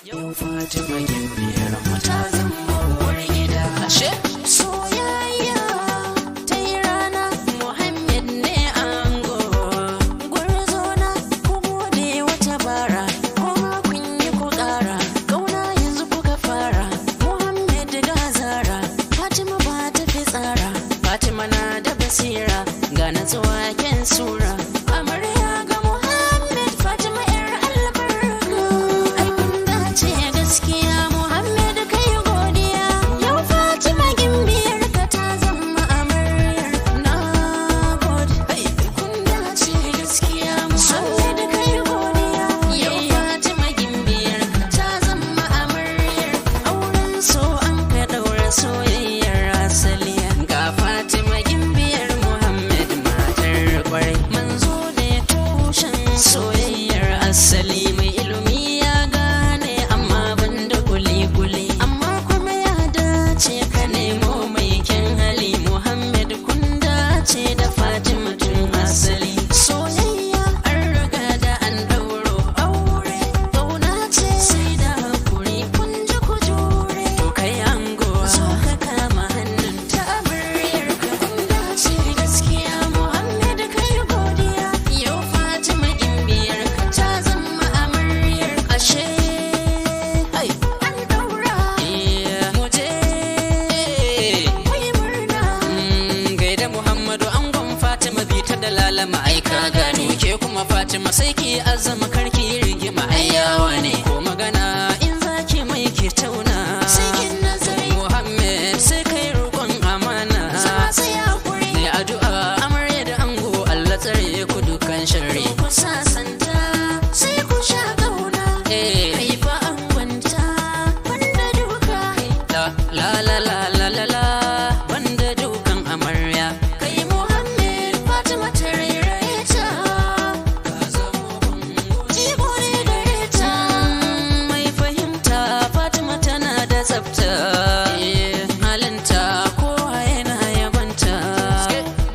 Yau Fatima gimbiyar mata zama uwar gida. Ashe soyayya ta yi rana, Muhammed ne ango. Gwarzo na ku gode wata bara, kuma kun yi ku ƙara. Ƙauna yanzu kuka fara, Muhammed ga Zara. Fatima ba ta fi tsara, Fatima na da basira, ga natsuwa ken sura. Amarya ga Muhammed, Fatima yar albarka. Ai kun dace gaskiya, Muhammed kai godiya. Yau Fatima gimbiyar ka ta zama amaryar. Na gode, kun dace gaskiya, Muhammed kai godiya. Yau Fatima gimbiyar ka ta zama amaryar. Auren so an ka daura soyayyar asali. Ga Fatima gimbiyar Muhammed matar kwarai. Manzo ne tushen soyayyar asali, mai ilimi ya gane amma banda kuli-kuli. Amma kuma ya dace ka nemo mai kyan hali. Muhammed kun dace da Fatima tun asali. Soyayya an riga da an dauro aure, ƙauna ce sai da hakuri, kun ji ku jure. To kai ango zo ka kama hannun ta amaryar ka. Kun dace gaskiya, Muhammed kai godiya. Yau Fatima gimbiyar ka ta zama amaryar. Ashe ai an daura, mu je kuyi murna. Gaida Muhammadu angon Fatima bi ta da lalama aika gano. Ke kuma Fatima sai ki azama karki rigima ayyawa ne. Ko magana in zaki mai ki tauna, sai kin nazari. Muhammed sai kai roƙon amana, zama sai hakuri. Ne addu'a amarya da ango, Allah tsare ku dukan sharri. Ku sasanta sai ku sha ƙauna. Kai fa angonta banda duka. La la la la la la, banda dukan amarya. Kai Muhammed Fatima ta rairaye ta, ka zamo bango jibo ne gare ta. Mai fahimta Fatima tana da tsafta, halinta kowa yana yabanta.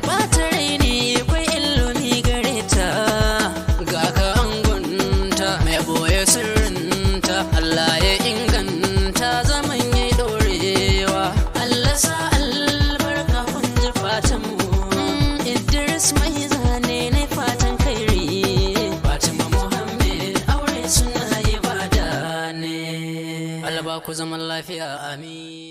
Ba ta raini kwai ilimi gare ta, ga ka angonta mai boye sirrinta. Allah ya inganta zaman yayi dorewa, Allah sa albarka kun ji fatan mu. Idris mai zane ne fatan kairi, Fatima Muhammed aure suna ibada ne. Allah ba ku zaman lafiya, amin.